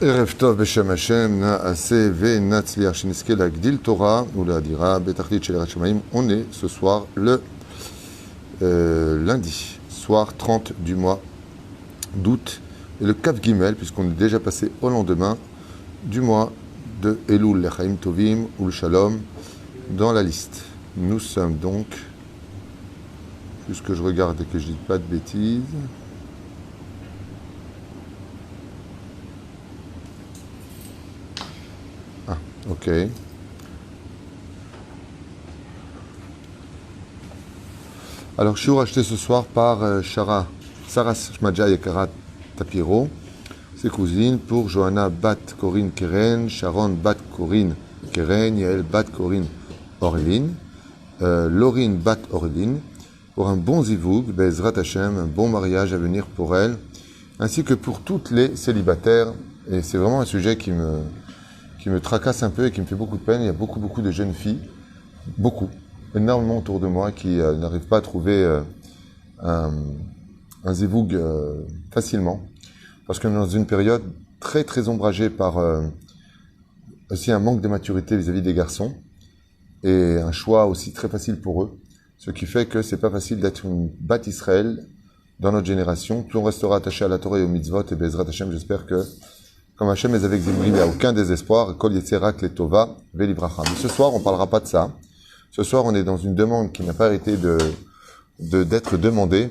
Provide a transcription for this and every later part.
ערב טוב בשם השם, נעשה ונצליח שנזכה להגדיל תורה ולהאדירה בתכלית של יראת שמיים. On est ce soir le lundi, soir 30 du mois d'août, et le Kaf Gimel, puisqu'on est déjà passé au lendemain du mois de Elul, Lechaim Tovim ou le Shalom, dans la liste. Nous sommes donc, juste que je regarde et que je ne dis pas de bêtises, ok. Alors, je suis racheté ce soir par Sarah Shmadja Yekarat Tapiro, ses cousines, pour Johanna Bat Corinne Keren, Sharon Bat Corinne Keren, Yael Bat Corinne Orlin, Laurine Bat Orlin, pour un bon zivoug, Bezrat Hashem, un bon mariage à venir pour elle, ainsi que pour toutes les célibataires. Et c'est vraiment un sujet qui me tracasse un peu et qui me fait beaucoup de peine. Il y a beaucoup de jeunes filles, énormément autour de moi, qui n'arrivent pas à trouver un zivoug facilement. Parce qu'on est dans une période très ombragée par aussi un manque de maturité vis-à-vis des garçons et un choix aussi très facile pour eux. Ce qui fait que c'est pas facile d'être une Bat Israël dans notre génération. Plus on restera attaché à la Torah et au mitzvot, et Bezrat Hashem, j'espère que comme Hachem est avec Zimri, il n'y a aucun désespoir. Kol Yetzerak Letova Velibracha. Mais ce soir, on ne parlera pas de ça. Ce soir, on est dans une demande qui n'a pas arrêté d'être demandée.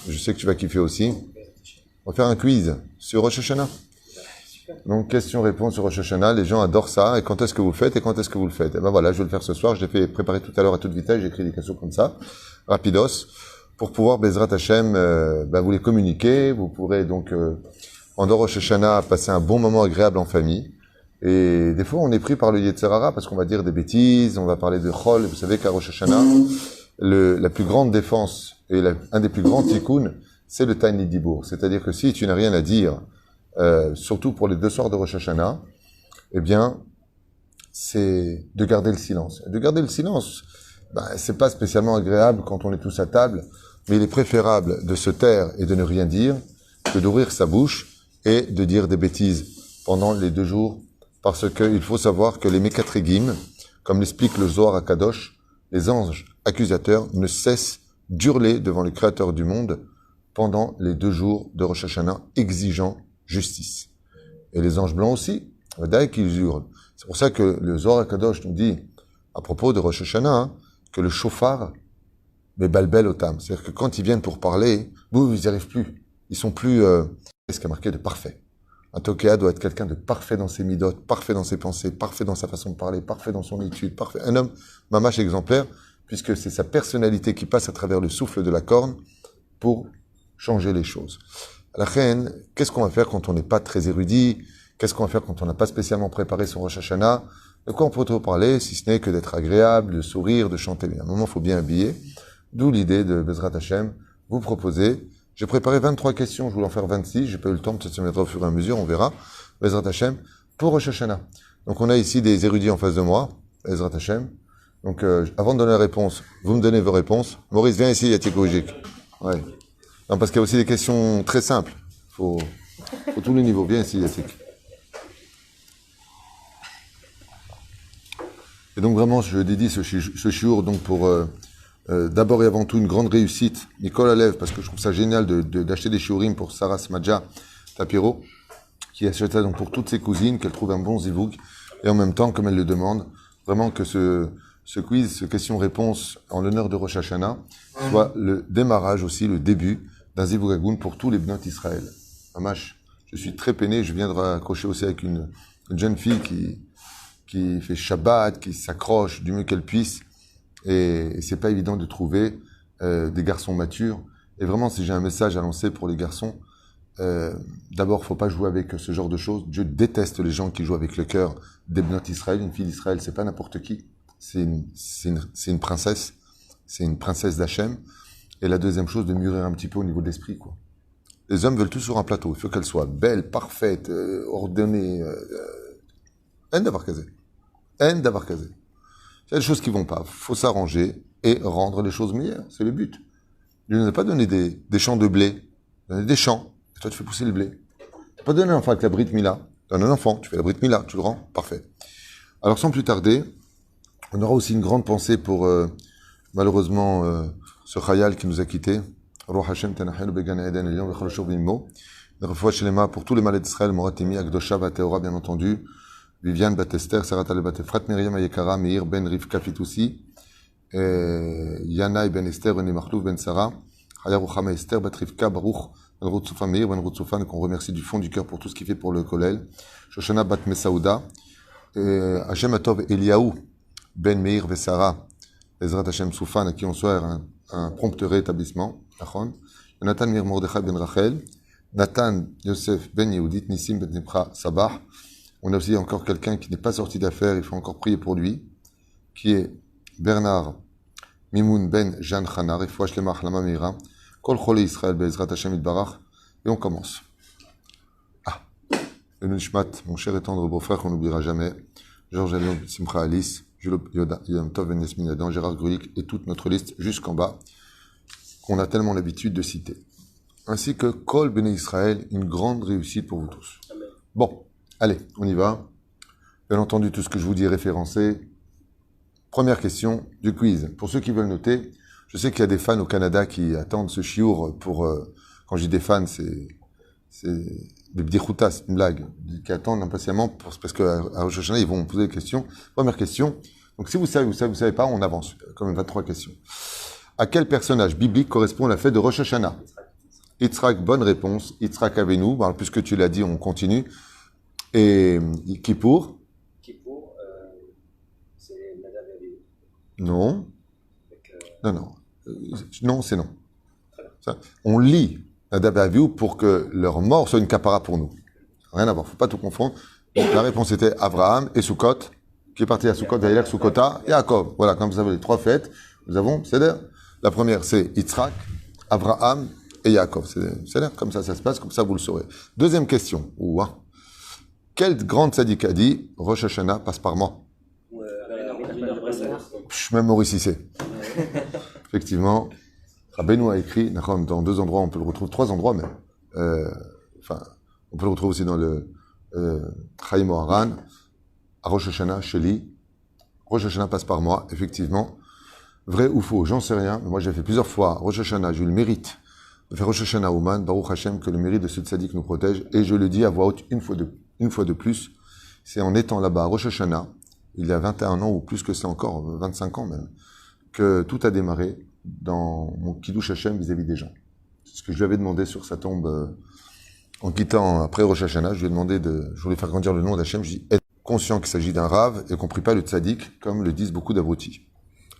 Je sais que tu vas kiffer aussi. On va faire un quiz sur Rosh Hashanah. Donc, question-réponse sur Rosh Hashanah. Les gens adorent ça. Et quand est-ce que vous le faites? Et quand est-ce que vous le faites? Et ben voilà, je vais le faire ce soir. Je l'ai fait préparer tout à l'heure à toute vitesse. J'ai écrit des questions comme ça, rapidos, pour pouvoir, Bezrat Hashem, vous les communiquer. Vous pourrez donc... pendant Rosh Hashanah, passer un bon moment agréable en famille. Et des fois, on est pris par le Yetzer Hara parce qu'on va dire des bêtises, on va parler de Chol. Vous savez qu'à Rosh Hashanah, la plus grande défense et un des plus grands tikkuns, c'est le Tiny Dibour. C'est-à-dire que si tu n'as rien à dire, surtout pour les 2 soirs de Rosh Hashanah, eh bien, c'est de garder le silence. Et de garder le silence, c'est pas spécialement agréable quand on est tous à table, mais il est préférable de se taire et de ne rien dire que d'ouvrir sa bouche et de dire des bêtises pendant les 2 jours, parce qu'il faut savoir que les Mekatrégim, comme l'explique le Zohar HaKadosh, les anges accusateurs ne cessent d'hurler devant le Créateur du monde pendant les 2 jours de Rosh Hashanah, exigeant justice. Et les anges blancs aussi, d'ailleurs qu'ils hurlent. C'est pour ça que le Zohar HaKadosh nous dit, à propos de Rosh Hashanah, que le shofar, mais balbel otam, c'est-à-dire que quand ils viennent pour parler, ils n'y arrivent plus. Ils sont plus, ce qui est marqué de parfait. Un Tokéa doit être quelqu'un de parfait dans ses midotes, parfait dans ses pensées, parfait dans sa façon de parler, parfait dans son étude, parfait. Un homme, mamash exemplaire, puisque c'est sa personnalité qui passe à travers le souffle de la corne pour changer les choses. La reine, qu'est-ce qu'on va faire quand on n'est pas très érudit? Qu'est-ce qu'on va faire quand on n'a pas spécialement préparé son Rosh Hashanah? De quoi on peut trop parler, si ce n'est que d'être agréable, de sourire, de chanter bien. À un moment, il faut bien habiller. D'où l'idée de Bezrat Hashem, vous proposer. J'ai préparé 23 questions, je voulais en faire 26, j'ai pas eu le temps, peut-être ça se mettra au fur et à mesure, on verra. Bezrat Hashem, pour Rosh Hashanah. Donc on a ici des érudits en face de moi, Bezrat Hashem. Donc avant de donner la réponse, vous me donnez vos réponses. Maurice, viens ici, Yatik Oujik. Ouais. Non, parce qu'il y a aussi des questions très simples. Faut tous les niveaux. Viens ici, Yatik. Et donc vraiment, je dédie ce shiur donc pour... d'abord et avant tout une grande réussite, Nicole Alev, parce que je trouve ça génial d'acheter des shiurim pour Sarah Shmadja Tapiro, qui achète ça donc pour toutes ses cousines, qu'elle trouve un bon zivoug, et en même temps, comme elle le demande, vraiment que ce quiz, ce question-réponse en l'honneur de Rosh Hashanah, soit le démarrage aussi, le début d'un zivoug agoun pour tous les bnot Israël. Amash, je suis très peiné, je viens de raccrocher aussi avec une jeune fille qui fait Shabbat, qui s'accroche du mieux qu'elle puisse. Et c'est pas évident de trouver des garçons matures. Et vraiment, si j'ai un message à lancer pour les garçons, d'abord, faut pas jouer avec ce genre de choses. Dieu déteste les gens qui jouent avec le cœur des bnot Israël. Une fille d'Israël, c'est pas n'importe qui. C'est une princesse. C'est une princesse d'Hachem. Et la deuxième chose, de mûrir un petit peu au niveau de l'esprit, quoi. Les hommes veulent tout sur un plateau. Il faut qu'elle soit belle, parfaite, ordonnée. En d'avoir casé. En d'avoir casé. Il y a des choses qui vont pas. Faut s'arranger et rendre les choses meilleures. C'est le but. Dieu ne nous a pas donné des champs de blé. Il a donné des champs. Et toi, tu fais pousser le blé. Tu n'as pas donné un enfant avec la Brit Mila. donnes un enfant, tu fais la Brit Mila, tu le rends, parfait. Alors sans plus tarder, on aura aussi une grande pensée pour malheureusement ce Khayal qui nous a quittés. Ruach Hashem Tanahel Began Eden Elion Vechol Shov Bimmo. Refoua Shelema pour tous les malades d'Israël, Moratimi, Akdosha, Vateora, bien entendu, Viviane, Batester, Sarah Taleb Batefrat, Myriam Ayekara, Meir Ben Rivka Fitoussi, Yana Ben Esther, René Marlouf Ben Sarah, Haya Ruchama Esther, Bat Rivka, Baruch, Ben Routsoufan Meir, Ben Routsoufan, qu'on remercie du fond du cœur pour tout ce qu'il fait pour le Kollel, Shoshana Bat Mesaouda, Hashem Atov Eliaou, Ben Meir Vesara, Ezrat Hashem Soufan, à qui on souhaite un prompt rétablissement, Nathan Mir Mordechai Ben Rachel, Nathan Yosef Ben Yehudit, Nissim Ben Nipra Sabah. On a aussi encore quelqu'un qui n'est pas sorti d'affaires, il faut encore prier pour lui, qui est Bernard Mimoun Ben Jean Chana, Refouach Lemach Lama Meira, Kol Chole Israël Be'ezrat Hashem Itbarach, et on commence. Le Nishmat, mon cher et tendre beau-frère qu'on n'oubliera jamais, Georges Alion, Simcha Alice, Jules Yom Tov Ben Yasmin Adam, Gérard Grulik, et toute notre liste jusqu'en bas, qu'on a tellement l'habitude de citer. Ainsi que Kol Bnei Israël, une grande réussite pour vous tous. Amen. Bon, allez, on y va. Bien entendu, tout ce que je vous dis est référencé. Première question du quiz. Pour ceux qui veulent noter, je sais qu'il y a des fans au Canada qui attendent ce chiour pour... quand je dis des fans, c'est des bdichoutas, c'est une blague, qui attendent impatiemment parce qu'à Rosh Hashanah, ils vont poser des questions. Première question. Donc si vous savez pas, on avance. Quand même 23 questions. À quel personnage biblique correspond la fête de Rosh Hashanah? Yitzhak, bonne réponse. Yitzhak Avenu. Bon, puisque tu l'as dit, on continue. Et Kippour? Kippour, c'est Nadav et Avihu. Non. Non. Non, c'est non. Ça, on lit Nadav et Avihu pour que leur mort soit une capara pour nous. Rien à voir, faut pas tout confondre. Donc la réponse était Abraham et Sukkot, qui est parti à Sukkot, Vaïlach, Sukkota, et Yaakov. Voilà, comme vous avez les trois fêtes, nous avons Seder. La première, c'est Yitzhak, Abraham et Yaakov. C'est là, comme ça se passe, comme ça vous le saurez. Deuxième question. Ouah. Quelle grande tzaddik a dit Rosh Hashanah passe par moi? Même Maurice Cissé. Effectivement, Rabbeinu a écrit, dans deux endroits, on peut le retrouver, trois endroits même. On peut le retrouver aussi dans le Chaim Oharan, à Rosh Hashanah, Sheli. Rosh Hashanah passe par moi, effectivement. Vrai ou faux, j'en sais rien, mais moi j'ai fait plusieurs fois Rosh Hashanah, j'ai eu le mérite de faire Rosh Hashanah Ouman, Baruch Hashem, que le mérite de ce tzaddik nous protège, et je le dis à voix haute une fois de plus, c'est en étant là-bas à Rosh Hashanah, il y a 21 ans, ou plus que ça encore, 25 ans même, que tout a démarré dans mon Kiddush Hashem vis-à-vis des gens. C'est ce que je lui avais demandé sur sa tombe, en quittant après Rosh Hashanah, je lui ai demandé je voulais faire grandir le nom d'Hachem, je dis, être conscient qu'il s'agit d'un rave, et qu'on prie pas le tzaddik, comme le disent beaucoup d'abrutis.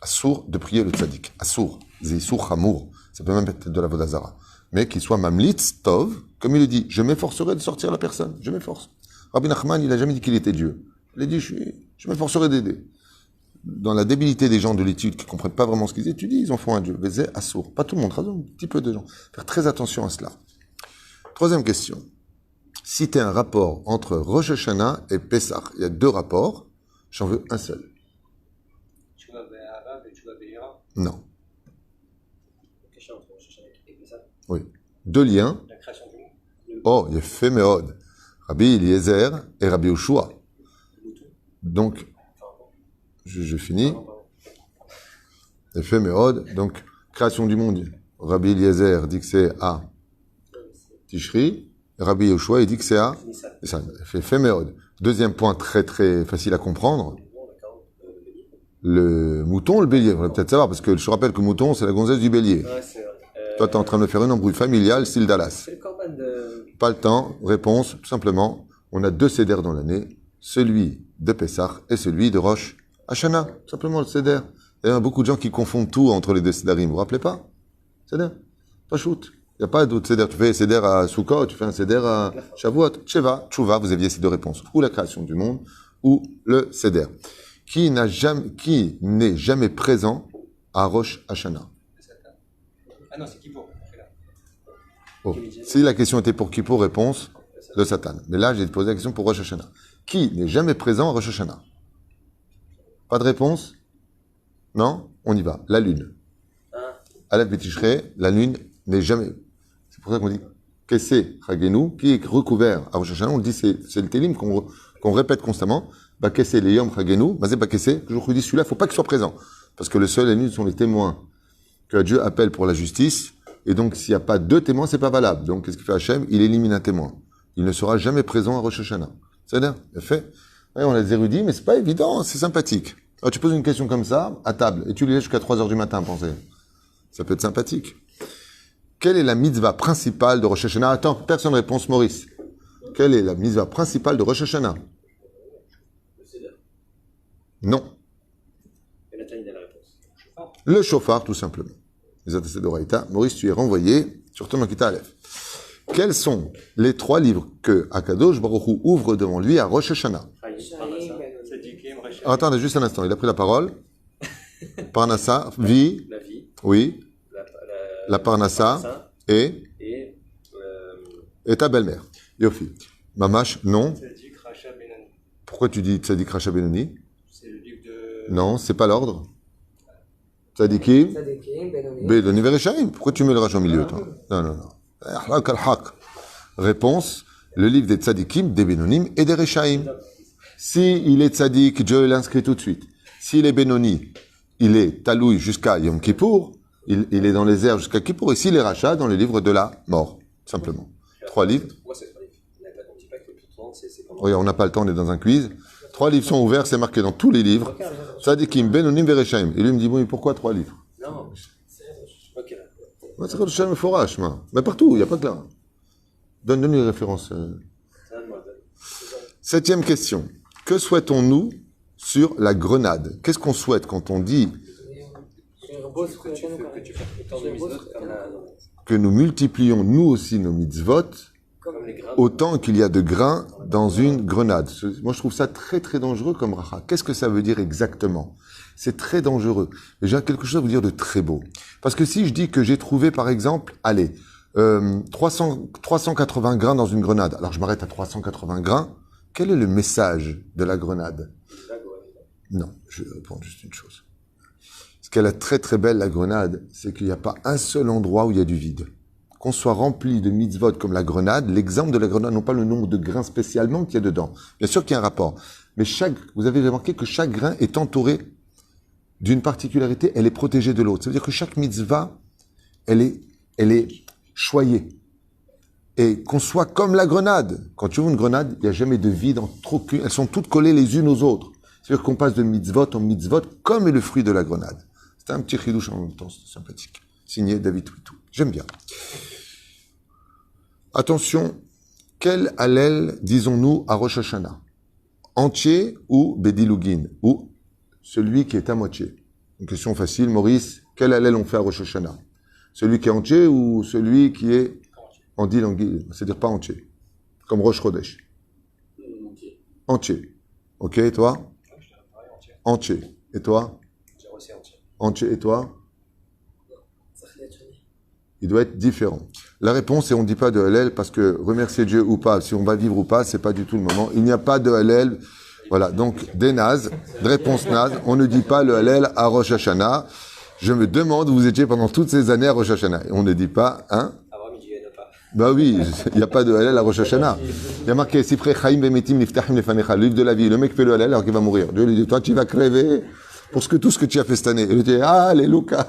Assour de prier le tzaddik. Assour. Zéissour chamour. Ça peut même être de la vodazara. Mais qu'il soit mamlitz tov, comme il le dit, je m'efforcerai de sortir la personne. Je m'efforce. Rabbi Nachman, il a jamais dit qu'il était Dieu. Il a dit, je m'efforcerai d'aider. Dans la débilité des gens de l'étude qui comprennent pas vraiment ce qu'ils étudient, ils en font un Dieu. Vézé, assour. Pas tout le monde, un petit peu de gens. Faire très attention à cela. Troisième question. Citer un rapport entre Rosh Hashanah et Pessah. Il y a deux rapports. J'en veux un seul. Non. Oui. Deux liens. La création du monde. Oh, il est fait méode. Rabbi Eliezer et Rabbi Yoshua. Donc, je finis. Il est fait méode. Donc, création du monde. Rabbi Eliezer dit que c'est à Tishri. Rabbi Yoshua, il dit que c'est à Nissan. Il fait méode. Deuxième point très très facile à comprendre. Le mouton, le bélier. On va peut-être savoir, parce que je rappelle que le mouton, c'est la gonzesse du bélier. Ouais, c'est vrai. Toi, t'es en train de me faire une embrouille familiale, style Dallas. C'est le corban de... Pas le temps. Réponse, tout simplement, on a deux cédères dans l'année. Celui de Pessah et celui de Rosh Hashanah. Simplement le céder. Il y a beaucoup de gens qui confondent tout entre les deux cédarim. Vous vous rappelez pas? Céder. Pas shoot. Il n'y a pas d'autre céder. Tu fais céder à Sukkot, tu fais un céder à Shavuot. Sheva, Tshuva, vous aviez ces deux réponses. Ou la création du monde, ou le céder. Qui n'est jamais présent à Rosh Hashanah? Ah non, c'est Kippour. Oh. Si la question était pour Kippour, réponse, le Satan. Mais là, j'ai posé la question pour Rosh Hashanah. Qui n'est jamais présent à Rosh Hashanah? Pas de réponse? Non? On y va. La lune. Aleph Betishre, la lune n'est jamais... C'est pour ça qu'on dit Kessé Chagenu, qui est recouvert à Rosh Hashanah, on dit c'est le Télim qu'on répète constamment. Bah Kessé les Yom Chagenu, Mazé bah Kessé, je vous dis celui-là, il ne faut pas qu'il soit présent. Parce que le seul et l'unique sont les témoins que Dieu appelle pour la justice. Et donc, s'il n'y a pas deux témoins, c'est pas valable. Donc, qu'est-ce qu'il fait Hachem? Il élimine un témoin. Il ne sera jamais présent à Rosh Hashanah. C'est-à-dire, il a fait. Ouais, on a des érudits, mais c'est pas évident, c'est sympathique. Alors, tu poses une question comme ça, à table, et tu lui laisses jusqu'à 3 heures du matin à penser. Ça peut être sympathique. Quelle est la mitzvah principale de Rosh Hashanah? Attends, personne réponse, Maurice. Quelle est la mitzvah principale de Rosh Hashanah? Le Seder. Non. Et Nathan, il a la réponse. Le shofar, tout simplement. Les attestés d'Oraïta. Maurice, tu es renvoyé sur ton Makita Aleph. Quels sont les 3 livres que Akadosh Baruch Hu ouvre devant lui à Rosh Hashanah? Attendez juste un instant, il a pris la parole. Parnassa, vie, La vie, oui, la Parnassa Parnassa et ta belle-mère. Yofi. Mamash, non. Tzadik Racha Benoni. Pourquoi tu dis Tzadik Racha Benoni? C'est le livre de. Non, c'est pas l'ordre. Tzadikim, Tzadikim, Benoni. Benoni Vereshaim. Pourquoi tu mets le Racha au milieu, toi? Non, non, non. Ahlak al-Haq. Réponse, le livre des Tzadikim, des Benonim et des Reshaim. Si il est Tzadik, Dieu l'inscrit tout de suite. S'il est Benoni, il est Taloui jusqu'à Yom Kippour, il est dans les airs jusqu'à Kippour, et s'il est Racha, dans les livres de la mort, simplement. 3 livres. Pourquoi c'est 3 livres? On ne dit pas que le plus souvent, c'est comment? Oui, on n'a pas le temps, on est dans un quiz. 3 livres sont ouverts, c'est marqué dans tous les livres. Tzadikim, Benonim, Vereshaim. Et lui me dit, bon, mais pourquoi 3 livres? Non. Ok. Ouais, c'est comme le Shem Forash, moi. Mais partout, il n'y a pas que là. Donne les références. Donne-moi. 7e question. Que souhaitons-nous sur la grenade? Qu'est-ce qu'on souhaite quand on dit Que tu fasses autant de mitzvot comme que nous multiplions nous aussi nos mitzvot comme les grains. autant qu'il y a de grains dans une grenade? Moi, je trouve ça très, très dangereux comme racha. Qu'est-ce que ça veut dire exactement? C'est très dangereux. Mais j'ai quelque chose à vous dire de très beau. Parce que si je dis que j'ai trouvé, par exemple, 380 grains dans une grenade, alors je m'arrête à 380 grains, quel est le message de la grenade? Non, je vais répondre juste une chose. Ce qu'elle est très très belle, la grenade, c'est qu'il n'y a pas un seul endroit où il y a du vide. Qu'on soit rempli de mitzvot comme la grenade, l'exemple de la grenade, non pas le nombre de grains spécialement qu'il y a dedans. Bien sûr qu'il y a un rapport. Mais vous avez remarqué que chaque grain est entouré d'une particularité, elle est protégée de l'autre. Ça veut dire que chaque mitzvah, elle est choyée. Et qu'on soit comme la grenade. Quand tu ouvres une grenade, il n'y a jamais de vide entre aucune. Elles sont toutes collées les unes aux autres. C'est-à-dire qu'on passe de mitzvot en mitzvot comme est le fruit de la grenade. C'est un petit chidouche en même temps, c'est sympathique. Signé David Twitou. J'aime bien. Attention, quel hallel disons-nous à Rosh Hashanah? Entier ou Bedilugin? Ou celui qui est à moitié? Une question facile, Maurice. Quel hallel on fait à Rosh Hashanah? Celui qui est entier ou celui qui est en dilanguille, c'est-à-dire pas entier, comme Rosh Chodesh. Entier. Ok, et toi? Entier. Et toi? Entier. Et toi? Il doit être différent. La réponse est on ne dit pas de Hallel parce que remercier Dieu ou pas, si on va vivre ou pas, c'est pas du tout le moment. Il n'y a pas de Hallel. Voilà, donc des nazes, de réponse naze. On ne dit pas le Hallel à Rosh Hashanah. Je me demande où vous étiez pendant toutes ces années à Rosh Hashanah. On ne dit pas, hein? Bah oui, il n'y a pas de Hallel à Rosh Hashanah. Il y a marqué Sifrei Chaim Vemetim Niftachim Lefanecha, le livre de la vie. Le mec fait le Hallel alors qu'il va mourir. Dieu lui dit, toi tu vas crever pour tout ce que tu as fait cette année. Et il dit, Alléluia.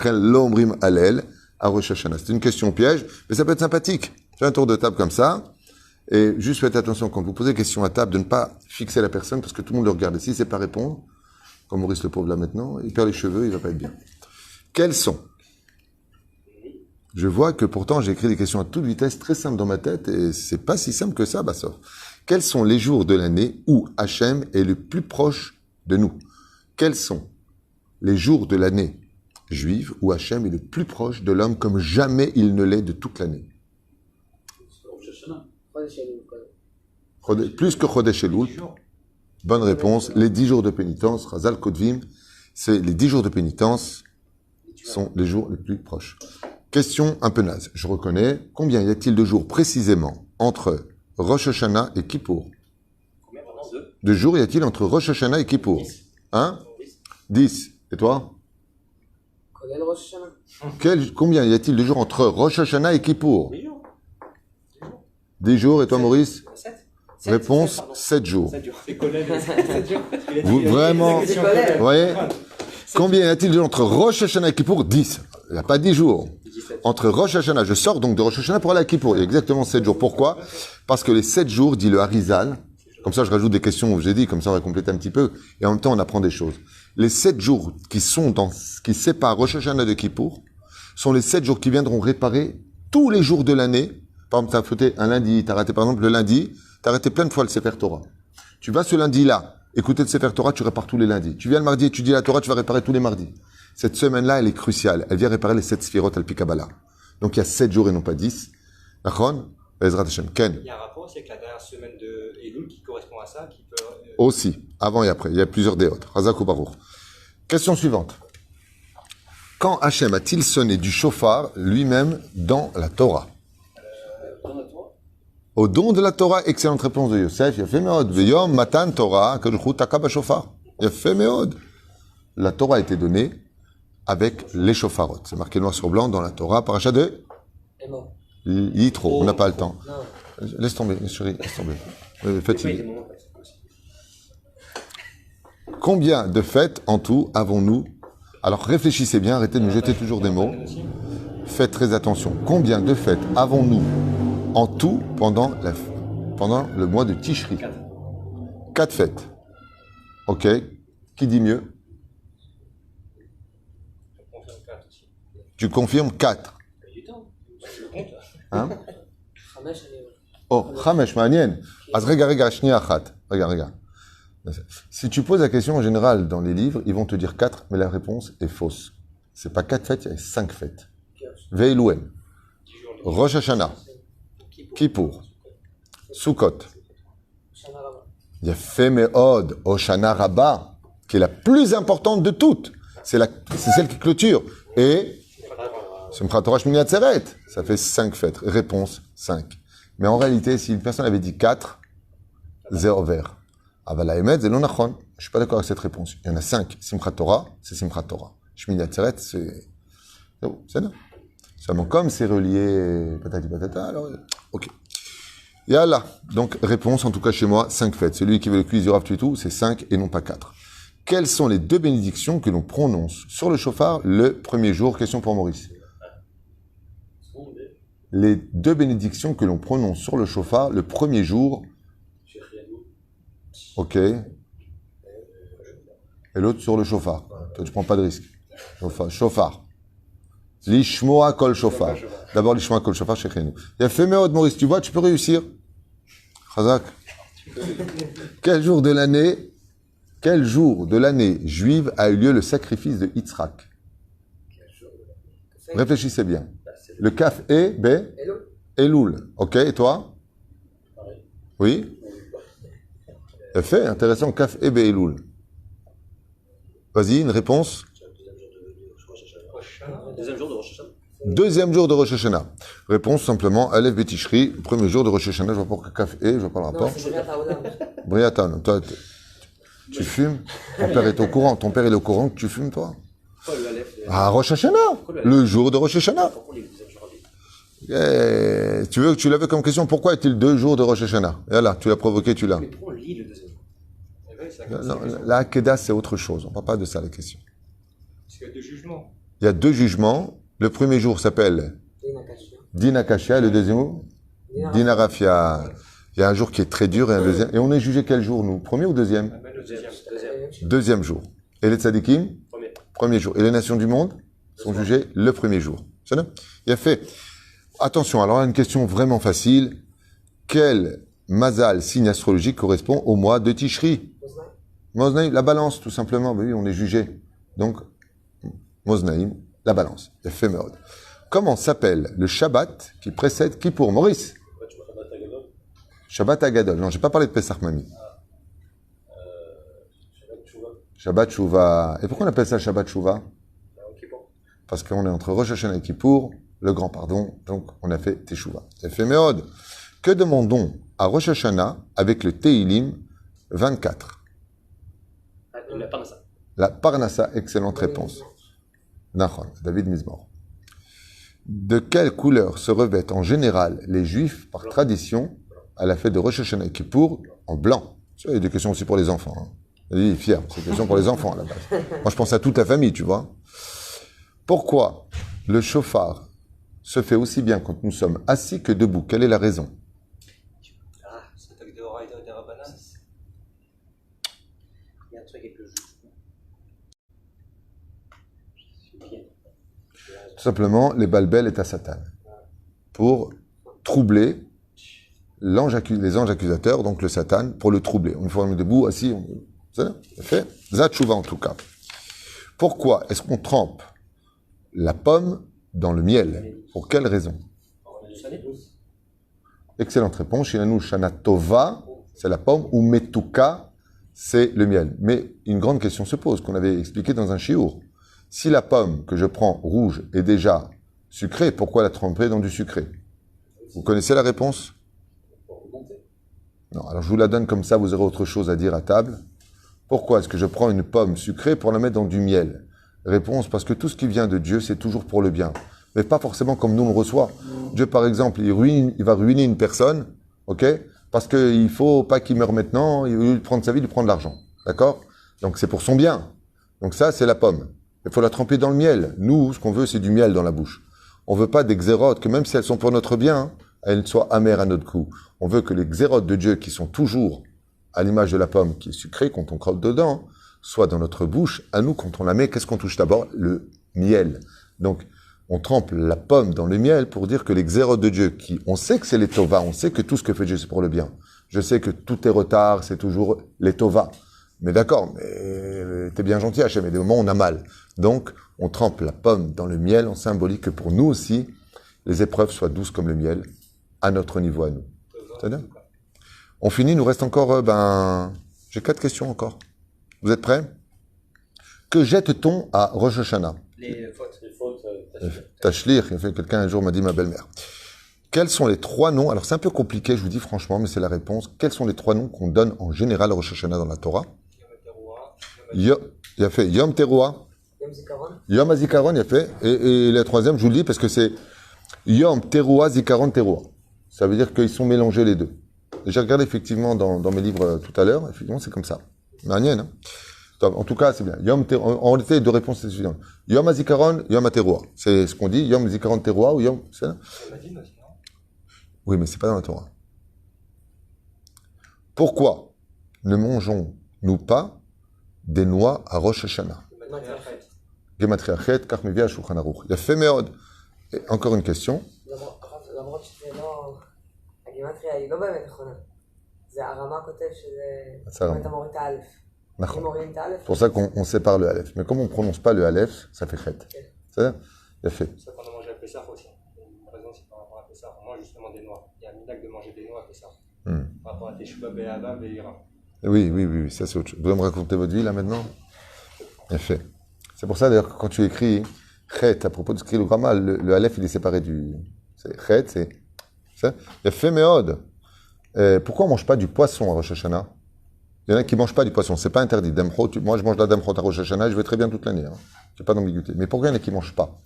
L'ombrim Hallel à Rosh Hashanah. C'est une question piège, mais ça peut être sympathique. Fais un tour de table comme ça. Et juste faites attention quand vous posez des questions à table de ne pas fixer la personne parce que tout le monde le regarde. Et si c'est pas répondre, comme Maurice le pauvre là maintenant, il perd les cheveux, il va pas être bien. Quels sont? Je vois que pourtant j'ai écrit des questions à toute vitesse, très simples dans ma tête, et c'est pas si simple que ça, Bassor. Quels sont les jours de l'année où Hachem est le plus proche de nous? Quels sont les jours de l'année juive où Hachem est le plus proche de l'homme comme jamais il ne l'est de toute l'année? Plus que Chodesh Elul. Bonne réponse. Les 10 jours de pénitence, Chazal Kodvim, c'est les 10 jours de pénitence sont les jours les plus proches. Question un peu naze, je reconnais. Combien y a-t-il de jours précisément entre Rosh Hashanah et Kippour? Combien? De jours y a-t-il entre Rosh Hashanah et Kippour? 10. Et toi? Combien y a-t-il Combien y a-t-il de jours entre Rosh Hashanah et Kippour? 10 jours. Et toi, Maurice? 7. Réponse 7 jours. 7 jours. C'est Colin, 7 jours. Il a dit- Vous, il a dit- vraiment, il a dit- vous voyez? Combien y a-t-il entre Rosh Hashanah et Kippour? 10. Il n'y a pas 10 jours. 17. Entre Rosh Hashanah, je sors donc de Rosh Hashanah pour aller à Kippour. Il y a exactement 7 jours. Pourquoi? Parce que les 7 jours, dit le Harizal, comme ça je rajoute des questions où j'ai dit, comme ça on va compléter un petit peu, et en même temps on apprend des choses. Les 7 jours qui séparent Rosh Hashanah de Kippour, sont les 7 jours qui viendront réparer tous les jours de l'année. Par exemple, tu as fauté un lundi, tu as raté par exemple le lundi, tu as raté plein de fois le Sefer Torah. Tu vas ce lundi-là, écouter le Sefer Torah, tu répares tous les lundis. Tu viens le mardi, étudier la Torah, tu vas réparer tous les mardis. Cette semaine-là, elle est cruciale. Elle vient réparer les 7 sphirotes al-Pi Kabbalah. Donc il y a 7 jours et non pas 10. Nachon? Bezrat Hashem. Ken? Il y a un rapport aussi avec la dernière semaine de Elul qui correspond à ça, qui peut. Aussi, avant et après. Il y a plusieurs déotes. Razak ou Baruch. Question suivante. Quand Hachem a-t-il sonné du chauffard lui-même dans la Torah? Dans notre Torah, Au don de la Torah, excellente réponse de Yosef. Yafé meod. Veyom matan Torah, kadochu taka bashofar. Yafé meod. La Torah a été donnée avec les chauffarotes. C'est marqué noir sur blanc dans la Torah. Parachat de est mort. Yitro. On n'a pas le temps. Non, Laisse tomber, chérie, laisse tomber. c'est pas des Fatigué. moments, c'est possible. Combien de fêtes en tout avons-nous? Alors réfléchissez bien, arrêtez de nous jeter toujours des mots. Faites très attention. Combien de fêtes avons-nous en tout pendant le mois de Tishri? 4 fêtes. Ok. Qui dit mieux? Je confirme 4 aussi. Tu confirmes 4. Il y a du temps. Je le compte. Hein? Ramesh, elle est- Oh, Chamesh, Ma'anien. Az rega, shnia achat. Regarde. Si tu poses la question en général dans les livres, ils vont te dire 4, mais la réponse est fausse. C'est pas 4 fêtes, il y a 5 fêtes. Veilouen, 10 jours. Rosh Hashanah, Kippour, Sukkot. Shana Rama. Yafé Me'od, Hoshana Rabbah, qui est la plus importante de toutes. C'est celle qui clôture. Et Simchat Torah Shmini Atzeret. Ça fait 5 fêtes. Réponse 5. Mais en réalité, si une personne avait dit 4, zéro vert. Avala Emet, Zelon Nachon. Je suis pas d'accord avec cette réponse. Il y en a 5. Simchat Torah, c'est Simchat Torah. Shmini Atzeret, c'est là. Seulement comme c'est relié, patati patata, alors, ok. Yallah. Donc, réponse, en tout cas chez moi, 5 fêtes. Celui qui veut le quiz du Rav Tuitou, c'est 5 et non pas 4. Quelles sont les 2 bénédictions que l'on prononce sur le chauffard le premier jour? Question pour Maurice. Les 2 bénédictions que l'on prononce sur le chauffard le premier jour. Ok. Et l'autre sur le chauffard. Toi, tu prends pas de risque. Chauffard. Lishmoa kol chauffard. D'abord, lishmoa kol chauffard chez Chenou. Il a fait Meod, Maurice, tu vois, tu peux réussir. Chazak. Quel jour de l'année juive a eu lieu le sacrifice de Yitzhak? Réfléchissez bien. Le Kaf et B. Hello. Elul. Ok, et toi? Oui? Fait, intéressant, Kaf et B. Elul. Vas-y, une réponse? Deuxième jour de Rosh Hashanah. Deuxième jour de Rosh Hashanah. Réponse simplement, Aleph Betishri, premier jour de Rosh Hashanah, je vois pas Kaf et, je vois pas le Non, rapport. c'est Briat Haolam. Briatan, toi, tu fumes? Ton père est au courant? Ton père est au courant que tu fumes, toi? Pourquoi le Aleph Ah, Rosh Hashanah! Le jour de Rosh Hashanah. Pourquoi les deuxième jour à lui? Tu l'avais comme question, pourquoi est-il 2 jours de Rosh Hashanah? Et là, tu l'as provoqué, tu l'as. Mais pourquoi on lit le deuxième jour? Eh ouais, c'est Non, la Hakeda, c'est autre chose. On ne parle pas de ça, la question. Parce qu'il y a 2 jugements. Il y a 2 jugements. Le premier jour s'appelle Dina Kashia. Dina Kashia, le deuxième jour Dina Rafia. Il y a un jour qui est très dur et un deuxième. Et on est jugé quel jour, nous? Premier ou deuxième? Ah ben, le deuxième. Deuxième jour. Et les tzadikim? Premier. Premier jour. Et les nations du monde sont jugées le premier jour. C'est ça? Il a fait. Attention, alors là, une question vraiment facile. Quel mazal, signe astrologique, correspond au mois de Tishri? Moznaïm, la balance, tout simplement. Ben oui, on est jugé. Donc, Moznaïm, la balance. Il a fait Meod. Comment s'appelle le Shabbat qui précède Kippour? Maurice? Shabbat Agadol. Non, j'ai pas parlé de Pesach Mami. Shabbat Shuvah. Et pourquoi on appelle ça Shabbat Shuvah? Parce qu'on est entre Rosh Hashanah et Kippour, le grand pardon, donc on a fait Teshuvah. C'est fait Meod. Que demandons à Rosh Hashanah avec le Teilim 24? La Parnassa. La Parnassa, excellente réponse. Nachon, David Mizmor. De quelle couleur se revêtent en général les Juifs par tradition à la fête de Rosh Hashanah et Kippour en blanc? Ça, il y a des questions aussi pour les enfants. Hein. Il est fier, c'est des questions pour les enfants à la base. Moi, je pense à toute la famille, tu vois. Pourquoi le chauffard se fait aussi bien quand nous sommes assis que debout? Quelle est la raison? Ah, c'est attaque de Horaïda et des Rabbanan. Il y a un truc avec le jeu. Tout simplement, les balbel est à Satan. Pour troubler les anges accusateurs, donc le Satan, pour le troubler. Une fois on est debout, assis, c'est fait. Zatchouva en tout cas. Pourquoi est-ce qu'on trempe la pomme dans le miel? Pour quelle raison? Excellente réponse. Shinanu Shana Tova, c'est la pomme, ou Metuka, c'est le miel. Mais une grande question se pose, qu'on avait expliqué dans un shiur. Si la pomme que je prends rouge est déjà sucrée, pourquoi la tremper dans du sucré? Vous connaissez la réponse? Non, alors je vous la donne comme ça, vous aurez autre chose à dire à table. Pourquoi est-ce que je prends une pomme sucrée pour la mettre dans du miel? Réponse, parce que tout ce qui vient de Dieu, c'est toujours pour le bien. Mais pas forcément comme nous on le reçoit. Dieu, par exemple, il va ruiner une personne, ok? Parce qu'il ne faut pas qu'il meure maintenant, il veut prendre sa vie, il prend de l'argent. D'accord? Donc c'est pour son bien. Donc ça, c'est la pomme. Il faut la tremper dans le miel. Nous, ce qu'on veut, c'est du miel dans la bouche. On ne veut pas des xérotes, que même si elles sont pour notre bien, elles soient amères à notre goût. On veut que les xérotes de Dieu, qui sont toujours à l'image de la pomme qui est sucrée quand on croque dedans, soient dans notre bouche. À nous, quand on la met, qu'est-ce qu'on touche d'abord? Le miel. Donc, on trempe la pomme dans le miel pour dire que les xérotes de Dieu, on sait que c'est les tova, on sait que tout ce que fait Dieu, c'est pour le bien. Je sais que tout est retard, c'est toujours les tova. Mais d'accord, mais t'es bien gentil, Hachem, mais des moments on a mal. Donc, on trempe la pomme dans le miel en symbolique que pour nous aussi, les épreuves soient douces comme le miel, à notre niveau à nous. C'est-à-dire? On finit, il nous reste encore, j'ai 4 questions encore. Vous êtes prêts? Que jette-t-on à Rosh Hashanah? Les fautes. Tachlir, quelqu'un un jour m'a dit ma belle-mère. Quels sont les 3 noms? Alors c'est un peu compliqué, je vous dis franchement, mais c'est la réponse. Quels sont les 3 noms qu'on donne en général à Rosh Hashanah dans la Torah? Il a fait Yom Teruah, Yom Hazikaron, il a fait, et la 3e, je vous le dis parce que c'est Yom Teruah, Zikaron, Teruah. Ça veut dire qu'ils sont mélangés les deux. J'ai regardé effectivement dans mes livres tout à l'heure, effectivement c'est comme ça. Marnienne, hein. En tout cas, c'est bien. En réalité, 2 réponses c'est suffisant. Yom Hazikaron, Yom HaTeruah. C'est ce qu'on dit, Yom Hazikaron Teruah ou Yom... Oui, mais c'est pas dans la Torah. Pourquoi ne mangeons-nous pas des noix à Rosh Hashanah? Gematria Chet, Kach Mevia Shulchan Aruch. Il y a fait Meod. Et encore une question. למרות שזה לא... הגימטריה היא לא באמת נכונה. זה הרמה כותב שזה... אם אתה מוריד את האלף. אם מורידים את האלף... C'est pour ça qu'on sépare le Aleph. Mais comme on ne prononce pas le Aleph, ça fait Chet. C'est-à-dire, il a fait. C'est ça qu'on a mangé à Pessah aussi. Une raison, c'est par rapport à Pessah. On mange justement des noix. Il y a un minag de manger des noix à Pessah. Par rapport à Teshuvah, Be'ava, Be'ira. Oui, ça c'est autre chose. Vous voulez me raconter votre vie là maintenant? Il a fait. C'est pour ça d'ailleurs que quand tu écris Chet à propos de Skrilogramma, le Aleph il est séparé du... Chet, c'est... Ça. Il a fait Meod. Pourquoi on ne mange pas du poisson à Rosh Hashanah? Il y en a qui ne mangent pas du poisson, c'est pas interdit. Moi je mange de la Damchot à Rosh Hashanah et je vais très bien toute l'année. Hein. Il n'y a pas d'ambiguïté. Mais pourquoi il y en a qui ne mangent pas?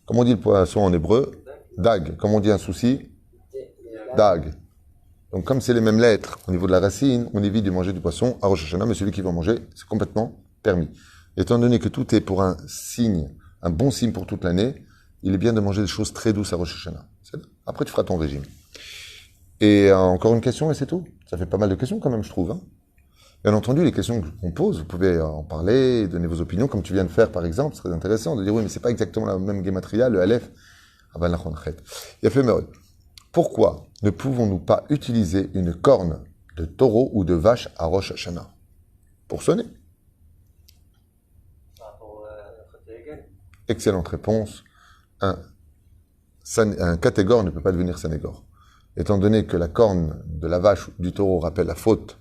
Comment on dit le poisson en hébreu? Dag. Comment on dit un souci? Dag. Donc comme c'est les mêmes lettres au niveau de la racine, on évite de manger du poisson à Rosh Hashanah, mais celui qui va en manger, c'est complètement permis. Étant donné que tout est pour un signe, un bon signe pour toute l'année, il est bien de manger des choses très douces à Rosh Hashanah. Après, tu feras ton régime. Et encore une question, et c'est tout. Ça fait pas mal de questions quand même, je trouve. Hein. Bien entendu, les questions qu'on pose, vous pouvez en parler, donner vos opinions, comme tu viens de faire par exemple, c'est très intéressant de dire oui, mais c'est pas exactement la même gematria, le Aleph. Il a fait Meod. Pourquoi ne pouvons-nous pas utiliser une corne de taureau ou de vache à Rosh Hashanah? Pour sonner. Par rapport à Khatégel. Excellente réponse. Un catégore ne peut pas devenir sanégore. Étant donné que la corne de la vache ou du taureau rappelle la faute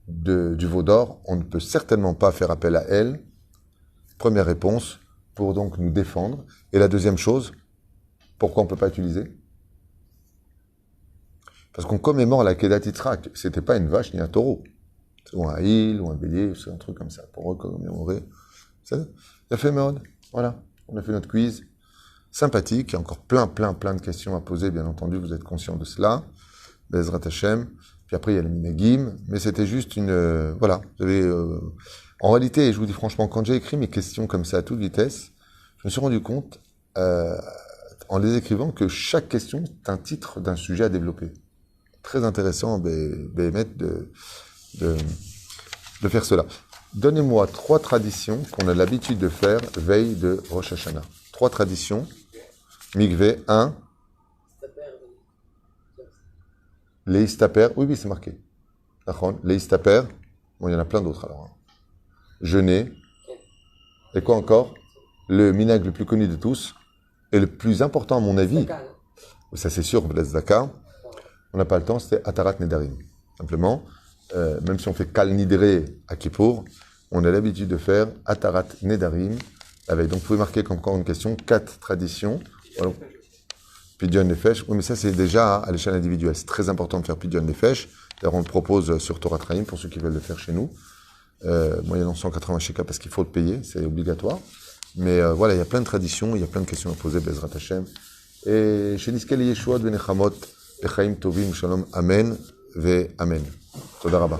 du veau d'or, on ne peut certainement pas faire appel à elle. Première réponse, pour donc nous défendre. Et la deuxième chose, pourquoi on ne peut pas utiliser? Parce qu'on commémore la Kedat Yitzhak. C'était pas une vache ni un taureau. Ou un haïl, ou un bélier, c'est un truc comme ça, pour commémorer. Il a fait Meod. Voilà. On a fait notre quiz sympathique. Il y a encore plein de questions à poser, bien entendu. Vous êtes conscients de cela. Bezrat Hashem. Puis après, il y a le Minagim. Mais c'était juste une... voilà. En réalité, je vous dis franchement, quand j'ai écrit mes questions comme ça à toute vitesse, je me suis rendu compte, en les écrivant, que chaque question est un titre d'un sujet à développer. Très intéressant, Béhémet, de faire cela. Donnez-moi 3 traditions qu'on a l'habitude de faire veille de Rosh Hashanah. 3 traditions. Mikvé, 1. Leistaper. Oui, c'est marqué. Leistaper. Bon, il y en a plein d'autres alors. Jeûner. Et quoi encore? Le minag le plus connu de tous, et le plus important à mon avis, ça c'est sûr, le Zaka, on n'a pas le temps, c'était Atarat Nedarim. Simplement, même si on fait Kal Nidre à Kippour, on a l'habitude de faire Atarat Nedarim, avec, donc vous pouvez marquer comme encore une question, 4 traditions. Voilà. Pidyon Nefesh, oui mais ça c'est déjà à l'échelle individuelle, c'est très important de faire Pidyon Nefesh, d'ailleurs on le propose sur Torah Traim pour ceux qui veulent le faire chez nous, moyennant 180 shekels parce qu'il faut le payer, c'est obligatoire. Mais voilà, il y a plein de traditions, il y a plein de questions à poser, Bezrat Hashem. Et chez Niskel Yeshua, Benechamot, Bechaim Tovim, Shalom, Amen, Ve Amen. Toda Rabba.